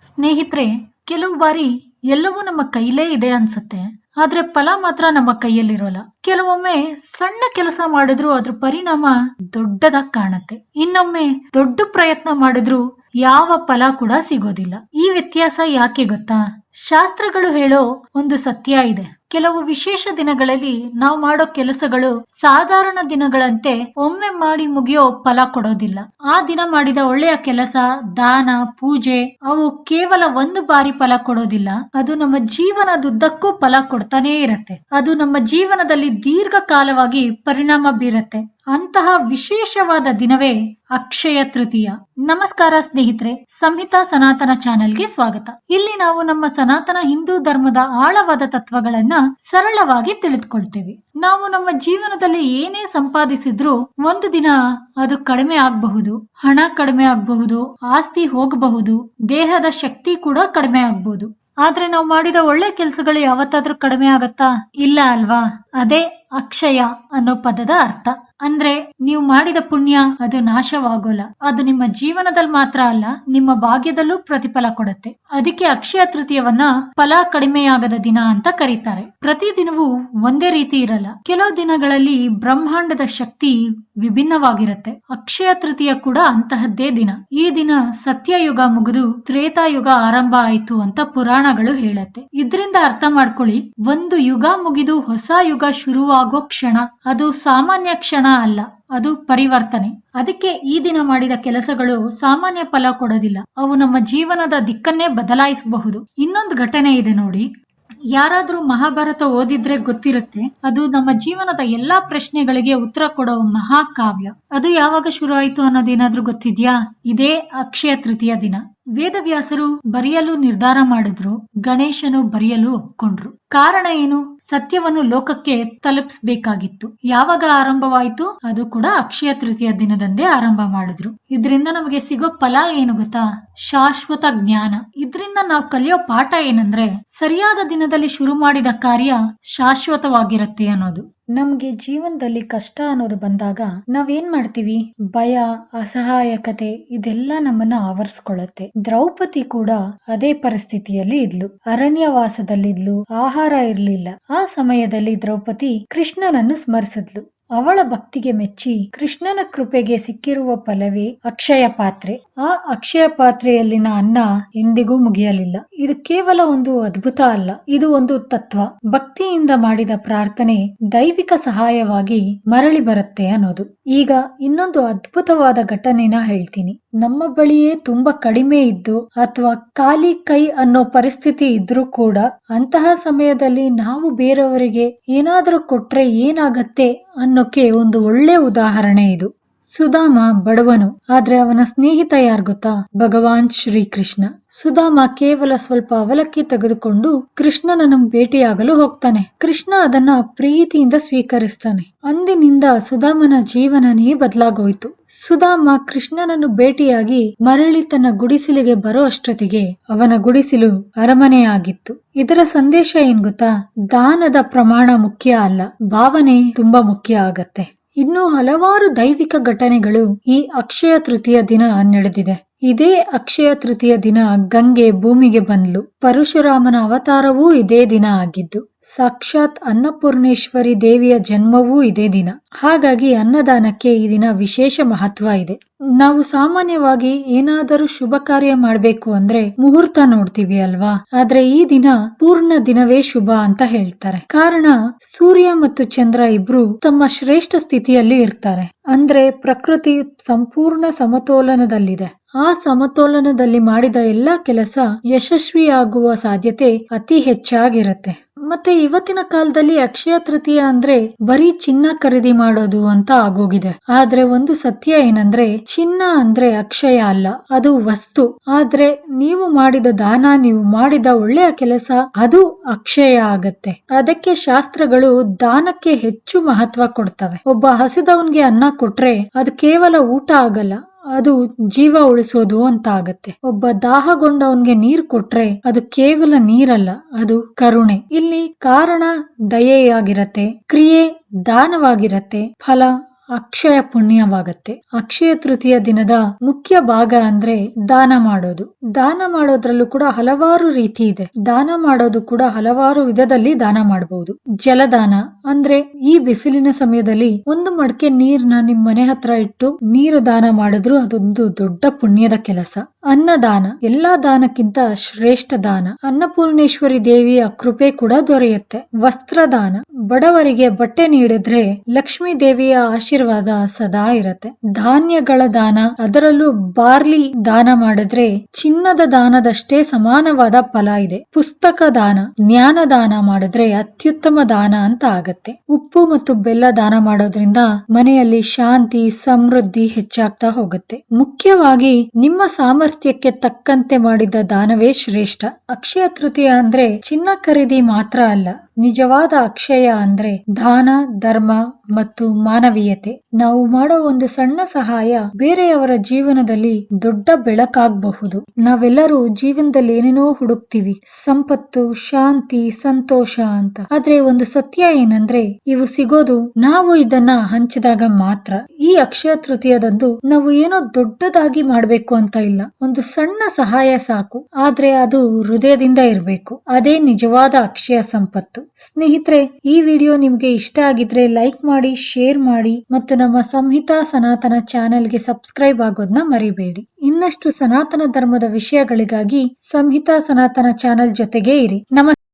ಸ್ನೇಹಿತರೆ, ಕೆಲವು ಬಾರಿ ಎಲ್ಲವೂ ನಮ್ಮ ಕೈಲೇ ಇದೆ ಅನ್ಸುತ್ತೆ. ಆದ್ರೆ ಫಲ ಮಾತ್ರ ನಮ್ಮ ಕೈಯಲ್ಲಿರೋಲ್ಲ. ಕೆಲವೊಮ್ಮೆ ಸಣ್ಣ ಕೆಲಸ ಮಾಡಿದ್ರು ಅದ್ರ ಪರಿಣಾಮ ದೊಡ್ಡದಾಗಿ ಕಾಣುತ್ತೆ. ಇನ್ನೊಮ್ಮೆ ದೊಡ್ಡ ಪ್ರಯತ್ನ ಮಾಡಿದ್ರು ಯಾವ ಫಲ ಕೂಡ ಸಿಗೋದಿಲ್ಲ. ಈ ವ್ಯತ್ಯಾಸ ಯಾಕೆ ಗೊತ್ತಾ? ಶಾಸ್ತ್ರಗಳು ಹೇಳೋ ಒಂದು ಸತ್ಯ ಇದೆ. ಕೆಲವು ವಿಶೇಷ ದಿನಗಳಲ್ಲಿ ನಾವು ಮಾಡೋ ಕೆಲಸಗಳು ಸಾಧಾರಣ ದಿನಗಳಂತೆ ಒಮ್ಮೆ ಮಾಡಿ ಮುಗಿಯೋ ಫಲ ಕೊಡೋದಿಲ್ಲ. ಆ ದಿನ ಮಾಡಿದ ಒಳ್ಳೆಯ ಕೆಲಸ, ದಾನ, ಪೂಜೆ ಅವು ಕೇವಲ ಒಂದು ಬಾರಿ ಫಲ ಕೊಡೋದಿಲ್ಲ. ಅದು ನಮ್ಮ ಜೀವನದುದ್ದಕ್ಕೂ ಫಲ ಕೊಡ್ತಾನೇ ಇರತ್ತೆ. ಅದು ನಮ್ಮ ಜೀವನದಲ್ಲಿ ದೀರ್ಘಕಾಲವಾಗಿ ಪರಿಣಾಮ ಬೀರತ್ತೆ. ಅಂತಹ ವಿಶೇಷವಾದ ದಿನವೇ ಅಕ್ಷಯ ತೃತೀಯ. ನಮಸ್ಕಾರ ಸ್ನೇಹಿತರೆ, ಸಂಹಿತಾ ಸನಾತನ ಚಾನೆಲ್ಗೆ ಸ್ವಾಗತ. ಇಲ್ಲಿ ನಾವು ನಮ್ಮ ಸನಾತನ ಹಿಂದೂ ಧರ್ಮದ ಆಳವಾದ ತತ್ವಗಳನ್ನ ಸರಳವಾಗಿ ತಿಳಿದುಕೊಳ್ತೇವೆ. ನಾವು ನಮ್ಮ ಜೀವನದಲ್ಲಿ ಏನೇ ಸಂಪಾದಿಸಿದ್ರೂ ಒಂದು ದಿನ ಅದು ಕಡಿಮೆ ಆಗಬಹುದು. ಹಣ ಕಡಿಮೆ ಆಗಬಹುದು, ಆಸ್ತಿ ಹೋಗಬಹುದು, ದೇಹದ ಶಕ್ತಿ ಕೂಡ ಕಡಿಮೆ ಆಗಬಹುದು. ಆದ್ರೆ ನಾವು ಮಾಡಿದ ಒಳ್ಳೆ ಕೆಲಸಗಳು ಯಾವತ್ತಾದ್ರೂ ಕಡಿಮೆ ಆಗತ್ತಾ? ಇಲ್ಲ ಅಲ್ವಾ? ಅದೇ ಅಕ್ಷಯ ಅನ್ನೋ ಪದದ ಅರ್ಥ. ಅಂದ್ರೆ ನೀವು ಮಾಡಿದ ಪುಣ್ಯ ಅದು ನಾಶವಾಗೋಲ್ಲ. ಅದು ನಿಮ್ಮ ಜೀವನದಲ್ಲಿ ಮಾತ್ರ ಅಲ್ಲ, ನಿಮ್ಮ ಭಾಗ್ಯದಲ್ಲೂ ಪ್ರತಿಫಲ ಕೊಡುತ್ತೆ. ಅದಕ್ಕೆ ಅಕ್ಷಯ ತೃತೀಯವನ್ನ ಫಲ ಕಡಿಮೆಯಾಗದ ದಿನ ಅಂತ ಕರೀತಾರೆ. ಪ್ರತಿ ದಿನವೂ ಒಂದೇ ರೀತಿ ಇರಲ್ಲ. ಕೆಲವು ದಿನಗಳಲ್ಲಿ ಬ್ರಹ್ಮಾಂಡದ ಶಕ್ತಿ ವಿಭಿನ್ನವಾಗಿರುತ್ತೆ. ಅಕ್ಷಯ ತೃತೀಯ ಕೂಡ ಅಂತಹದ್ದೇ ದಿನ. ಈ ದಿನ ಸತ್ಯಯುಗ ಮುಗಿದು ತ್ರೇತಾಯುಗ ಆರಂಭ ಆಯ್ತು ಅಂತ ಪುರಾಣಗಳು ಹೇಳತ್ತೆ. ಇದರಿಂದ ಅರ್ಥ ಮಾಡ್ಕೊಳ್ಳಿ, ಒಂದು ಯುಗ ಮುಗಿದು ಹೊಸ ಯುಗ ಶುರುವಾಗೋ ಕ್ಷಣ ಅದು ಸಾಮಾನ್ಯ ಕ್ಷಣ ಅಲ್ಲ, ಅದು ಪರಿವರ್ತನೆ. ಅದಕ್ಕೆ ಈ ದಿನ ಮಾಡಿದ ಕೆಲಸಗಳು ಸಾಮಾನ್ಯ ಫಲ ಕೊಡೋದಿಲ್ಲ. ಅವು ನಮ್ಮ ಜೀವನದ ದಿಕ್ಕನ್ನೇ ಬದಲಾಯಿಸಬಹುದು. ಇನ್ನೊಂದು ಘಟನೆ ಇದೆ ನೋಡಿ. ಯಾರಾದ್ರೂ ಮಹಾಭಾರತ ಓದಿದ್ರೆ ಗೊತ್ತಿರುತ್ತೆ, ಅದು ನಮ್ಮ ಜೀವನದ ಎಲ್ಲಾ ಪ್ರಶ್ನೆಗಳಿಗೆ ಉತ್ತರ ಕೊಡೋ ಮಹಾಕಾವ್ಯ. ಅದು ಯಾವಾಗ ಶುರು ಆಯ್ತು ಅನ್ನೋದೇನಾದ್ರೂ ಗೊತ್ತಿದ್ಯಾ? ಇದೇ ಅಕ್ಷಯ ತೃತೀಯ ದಿನ. ವೇದವ್ಯಾಸರು ಬರೆಯಲು ನಿರ್ಧಾರ ಮಾಡಿದ್ರು, ಗಣೇಶನು ಬರೆಯಲು ಒಪ್ಕೊಂಡ್ರು. ಕಾರಣ ಏನು? ಸತ್ಯವನ್ನು ಲೋಕಕ್ಕೆ ತಲುಪಿಸಬೇಕಾಗಿತ್ತು. ಯಾವಾಗ ಆರಂಭವಾಯ್ತು? ಅದು ಕೂಡ ಅಕ್ಷಯ ತೃತೀಯ ದಿನದಂದೇ ಆರಂಭ ಮಾಡಿದ್ರು. ಇದರಿಂದ ನಮಗೆ ಸಿಗೋ ಫಲ ಏನು ಗೊತ್ತಾ? ಶಾಶ್ವತ ಜ್ಞಾನ. ಇದರಿಂದ ನಾವು ಕಲಿಯೋ ಪಾಠ ಏನಂದ್ರೆ, ಸರಿಯಾದ ದಿನದಲ್ಲಿ ಶುರು ಮಾಡಿದ ಕಾರ್ಯ ಶಾಶ್ವತವಾಗಿರುತ್ತೆ ಅನ್ನೋದು. ನಮ್ಗೆ ಜೀವನದಲ್ಲಿ ಕಷ್ಟ ಅನ್ನೋದು ಬಂದಾಗ ನಾವೇನ್ ಮಾಡ್ತೀವಿ? ಭಯ, ಅಸಹಾಯಕತೆ ಇದೆಲ್ಲ ನಮ್ಮನ್ನ ಆವರಿಸ್ಕೊಳ್ಳುತ್ತೆ. ದ್ರೌಪದಿ ಕೂಡ ಅದೇ ಪರಿಸ್ಥಿತಿಯಲ್ಲಿ ಇದ್ಲು. ಅರಣ್ಯವಾಸದಲ್ಲಿದ್ಲು, ಆಹಾರ ಇರ್ಲಿಲ್ಲ. ಆ ಸಮಯದಲ್ಲಿ ದ್ರೌಪದಿ ಕೃಷ್ಣನನ್ನು ಸ್ಮರಿಸಿದ್ಲು. ಅವಳ ಭಕ್ತಿಗೆ ಮೆಚ್ಚಿ ಕೃಷ್ಣನ ಕೃಪೆಗೆ ಸಿಕ್ಕಿರುವ ಫಲವೇ ಅಕ್ಷಯ ಪಾತ್ರೆ. ಆ ಅಕ್ಷಯ ಪಾತ್ರೆಯಲ್ಲಿನ ಅನ್ನ ಎಂದಿಗೂ ಮುಗಿಯಲಿಲ್ಲ. ಇದು ಕೇವಲ ಒಂದು ಅದ್ಭುತ ಅಲ್ಲ, ಇದು ಒಂದು ತತ್ವ. ಭಕ್ತಿಯಿಂದ ಮಾಡಿದ ಪ್ರಾರ್ಥನೆ ದೈವಿಕ ಸಹಾಯವಾಗಿ ಮರಳಿ ಬರುತ್ತೆ ಅನ್ನೋದು. ಈಗ ಇನ್ನೊಂದು ಅದ್ಭುತವಾದ ಘಟನೆನ ಹೇಳ್ತೀನಿ. ನಮ್ಮ ಬಳಿಯೇ ತುಂಬಾ ಕಡಿಮೆ ಇದ್ದು ಅಥವಾ ಖಾಲಿ ಕೈ ಅನ್ನೋ ಪರಿಸ್ಥಿತಿ ಇದ್ರೂ ಕೂಡ ಅಂತಹ ಸಮಯದಲ್ಲಿ ನಾವು ಬೇರೆಯವರಿಗೆ ಏನಾದರೂ ಕೊಟ್ರೆ ಏನಾಗತ್ತೆ ಅನ್ನೋಕೆ ಒಂದು ಒಳ್ಳೆ ಉದಾಹರಣೆ ಇದು. ಸುಧಾಮ ಬಡವನು, ಆದ್ರೆ ಅವನ ಸ್ನೇಹಿತ ಯಾರು ಗೊತ್ತಾ? ಭಗವಾನ್ ಶ್ರೀಕೃಷ್ಣ. ಸುಧಾಮ ಕೇವಲ ಸ್ವಲ್ಪ ಅವಲಕ್ಕಿ ತೆಗೆದುಕೊಂಡು ಕೃಷ್ಣನನ್ನು ಭೇಟಿಯಾಗಲು ಹೋಗ್ತಾನೆ. ಕೃಷ್ಣ ಅದನ್ನ ಪ್ರೀತಿಯಿಂದ ಸ್ವೀಕರಿಸ್ತಾನೆ. ಅಂದಿನಿಂದ ಸುಧಾಮನ ಜೀವನನೇ ಬದಲಾಗೋಯ್ತು. ಸುಧಾಮ ಕೃಷ್ಣನನ್ನು ಭೇಟಿಯಾಗಿ ಮರಳಿ ತನ್ನ ಗುಡಿಸಿಲಿಗೆ ಬರೋ ಅಷ್ಟೊತ್ತಿಗೆ ಅವನ ಗುಡಿಸಿಲು ಅರಮನೆಯಾಗಿತ್ತು. ಇದರ ಸಂದೇಶ ಏನ್ ಗೊತ್ತಾ? ದಾನದ ಪ್ರಮಾಣ ಮುಖ್ಯ ಅಲ್ಲ, ಭಾವನೆ ತುಂಬಾ ಮುಖ್ಯ ಆಗತ್ತೆ. ಇನ್ನು ಹಲವಾರು ದೈವಿಕ ಘಟನೆಗಳು ಈ ಅಕ್ಷಯ ತೃತೀಯ ದಿನ ನಡೆದಿದೆ. ಇದೇ ಅಕ್ಷಯ ತೃತೀಯ ದಿನ ಗಂಗೆ ಭೂಮಿಗೆ ಬಂದ್ಲು. ಪರಶುರಾಮನ ಅವತಾರವೂ ಇದೇ ದಿನ ಆಗಿದ್ದು. ಸಾಕ್ಷಾತ್ ಅನ್ನಪೂರ್ಣೇಶ್ವರಿ ದೇವಿಯ ಜನ್ಮವೂ ಇದೇ ದಿನ. ಹಾಗಾಗಿ ಅನ್ನದಾನಕ್ಕೆ ಈ ದಿನ ವಿಶೇಷ ಮಹತ್ವ ಇದೆ. ನಾವು ಸಾಮಾನ್ಯವಾಗಿ ಏನಾದರೂ ಶುಭ ಕಾರ್ಯ ಮಾಡ್ಬೇಕು ಅಂದ್ರೆ ಮುಹೂರ್ತ ನೋಡ್ತೀವಿ ಅಲ್ವಾ? ಆದ್ರೆ ಈ ದಿನ ಪೂರ್ಣ ದಿನವೇ ಶುಭ ಅಂತ ಹೇಳ್ತಾರೆ. ಕಾರಣ, ಸೂರ್ಯ ಮತ್ತು ಚಂದ್ರ ಇಬ್ರು ತಮ್ಮ ಶ್ರೇಷ್ಠ ಸ್ಥಿತಿಯಲ್ಲಿ ಇರ್ತಾರೆ. ಅಂದ್ರೆ ಪ್ರಕೃತಿ ಸಂಪೂರ್ಣ ಸಮತೋಲನದಲ್ಲಿದೆ. ಆ ಸಮತೋಲನದಲ್ಲಿ ಮಾಡಿದ ಎಲ್ಲಾ ಕೆಲಸ ಯಶಸ್ವಿಯಾಗುವ ಸಾಧ್ಯತೆ ಅತಿ ಹೆಚ್ಚಾಗಿರುತ್ತೆ. ಮತ್ತೆ ಇವತ್ತಿನ ಕಾಲದಲ್ಲಿ ಅಕ್ಷಯ ತೃತೀಯ ಅಂದ್ರೆ ಬರೀ ಚಿನ್ನ ಖರೀದಿ ಮಾಡೋದು ಅಂತ ಆಗೋಗಿದೆ. ಆದ್ರೆ ಒಂದು ಸತ್ಯ ಏನಂದ್ರೆ, ಚಿನ್ನ ಅಂದ್ರೆ ಅಕ್ಷಯ ಅಲ್ಲ, ಅದು ವಸ್ತು. ಆದ್ರೆ ನೀವು ಮಾಡಿದ ದಾನ, ನೀವು ಮಾಡಿದ ಒಳ್ಳೆಯ ಕೆಲಸ ಅದು ಅಕ್ಷಯ ಆಗತ್ತೆ. ಅದಕ್ಕೆ ಶಾಸ್ತ್ರಗಳು ದಾನಕ್ಕೆ ಹೆಚ್ಚು ಮಹತ್ವ ಕೊಡ್ತವೆ. ಒಬ್ಬ ಹಸಿದವನ್ಗೆ ಅನ್ನ ಕೊಟ್ರೆ ಅದು ಕೇವಲ ಊಟ ಆಗಲ್ಲ, ಅದು ಜೀವ ಉಳಿಸೋದು ಅಂತ ಆಗತ್ತೆ. ಒಬ್ಬ ದಾಹಗೊಂಡವನ್ಗೆ ನೀರ್ ಕೊಟ್ರೆ ಅದು ಕೇವಲ ನೀರಲ್ಲ, ಅದು ಕರುಣೆ. ಇಲ್ಲಿ ಕಾರಣ ದಯೆಯಾಗಿರತ್ತೆ, ಕ್ರಿಯೆ ದಾನವಾಗಿರತ್ತೆ, ಫಲ ಅಕ್ಷಯ ಪುಣ್ಯವಾಗತ್ತೆ. ಅಕ್ಷಯ ತೃತೀಯ ದಿನದ ಮುಖ್ಯ ಭಾಗ ಅಂದ್ರೆ ದಾನ ಮಾಡೋದು. ದಾನ ಮಾಡೋದ್ರಲ್ಲೂ ಕೂಡ ಹಲವಾರು ರೀತಿ ಇದೆ. ದಾನ ಮಾಡೋದು ಕೂಡ ಹಲವಾರು ವಿಧದಲ್ಲಿ ದಾನ ಮಾಡಬಹುದು. ಜಲದಾನ ಅಂದ್ರೆ ಈ ಬಿಸಿಲಿನ ಸಮಯದಲ್ಲಿ ಒಂದು ಮಡಕೆ ನೀರ್ನ ನಿಮ್ ಮನೆ ಹತ್ರ ಇಟ್ಟು ನೀರು ದಾನ ಮಾಡಿದ್ರು ಅದೊಂದು ದೊಡ್ಡ ಪುಣ್ಯದ ಕೆಲಸ. ಅನ್ನದಾನ ಎಲ್ಲಾ ದಾನಕ್ಕಿಂತ ಶ್ರೇಷ್ಠ ದಾನ. ಅನ್ನಪೂರ್ಣೇಶ್ವರಿ ದೇವಿಯ ಕೃಪೆ ಕೂಡ ದೊರೆಯುತ್ತೆ. ವಸ್ತ್ರದಾನ ಬಡವರಿಗೆ ಬಟ್ಟೆ ನೀಡಿದ್ರೆ ಲಕ್ಷ್ಮೀ ದೇವಿಯ ಆಶೀರ್ವಾದ ಸದಾ ಇರತ್ತೆ. ಧಾನ್ಯಗಳ ದಾನ, ಅದರಲ್ಲೂ ಬಾರ್ಲಿ ದಾನ ಮಾಡಿದ್ರೆ ಚಿನ್ನದ ದಾನದಷ್ಟೇ ಸಮಾನವಾದ ಫಲ ಇದೆ. ಪುಸ್ತಕ ದಾನ, ಜ್ಞಾನ ದಾನ ಮಾಡಿದ್ರೆ ಅತ್ಯುತ್ತಮ ದಾನ ಅಂತ ಆಗತ್ತೆ. ಉಪ್ಪು ಮತ್ತು ಬೆಲ್ಲ ದಾನ ಮಾಡೋದ್ರಿಂದ ಮನೆಯಲ್ಲಿ ಶಾಂತಿ ಸಮೃದ್ಧಿ ಹೆಚ್ಚಾಗ್ತಾ ಹೋಗುತ್ತೆ. ಮುಖ್ಯವಾಗಿ ನಿಮ್ಮ ಸಾಮರ್ಥ್ಯಕ್ಕೆ ತಕ್ಕಂತೆ ಮಾಡಿದ ದಾನವೇ ಶ್ರೇಷ್ಠ. ಅಕ್ಷಯ ತೃತೀಯ ಅಂದ್ರೆ ಚಿನ್ನ ಖರೀದಿ ಮಾತ್ರ ಅಲ್ಲ, ನಿಜವಾದ ಅಕ್ಷಯ ಅಂದ್ರೆ ದಾನ, ಧರ್ಮ ಮತ್ತು ಮಾನವೀಯತೆ. ನಾವು ಮಾಡೋ ಒಂದು ಸಣ್ಣ ಸಹಾಯ ಬೇರೆಯವರ ಜೀವನದಲ್ಲಿ ದೊಡ್ಡ ಬೆಳಕಾಗಬಹುದು. ನಾವೆಲ್ಲರೂ ಜೀವನದಲ್ಲಿ ಏನೇನೋ ಹುಡುಕ್ತಿವಿ, ಸಂಪತ್ತು, ಶಾಂತಿ, ಸಂತೋಷ ಅಂತ. ಆದ್ರೆ ಒಂದು ಸತ್ಯ ಏನಂದ್ರೆ ಇವು ಸಿಗೋದು ನಾವು ಇದನ್ನ ಹಂಚಿದಾಗ ಮಾತ್ರ. ಈ ಅಕ್ಷಯ ತೃತೀಯದಂದು ನಾವು ಏನೋ ದೊಡ್ಡದಾಗಿ ಮಾಡ್ಬೇಕು ಅಂತ ಇಲ್ಲ, ಒಂದು ಸಣ್ಣ ಸಹಾಯ ಸಾಕು. ಆದ್ರೆ ಅದು ಹೃದಯದಿಂದ ಇರಬೇಕು. ಅದೇ ನಿಜವಾದ ಅಕ್ಷಯ ಸಂಪತ್ತು. ಸ್ನೇಹಿತರೆ, ಈ ವಿಡಿಯೋ ನಿಮ್ಗೆ ಇಷ್ಟ ಆಗಿದ್ರೆ ಲೈಕ್ ಮಾಡಿ, ಶೇರ್ ಮಾಡಿ ಮತ್ತು ನಮ್ಮ ಸಂಹಿತಾ ಸನಾತನ ಚಾನೆಲ್ಗೆ ಸಬ್ಸ್ಕ್ರೈಬ್ ಆಗೋದನ್ನ ಮರಿಬೇಡಿ. ಇನ್ನಷ್ಟು ಸನಾತನ ಧರ್ಮದ ವಿಷಯಗಳಿಗಾಗಿ ಸಂಹಿತಾ ಸನಾತನ ಚಾನೆಲ್ ಜೊತೆಗೆ ಇರಿ. ನಮಸ್ಕಾರ.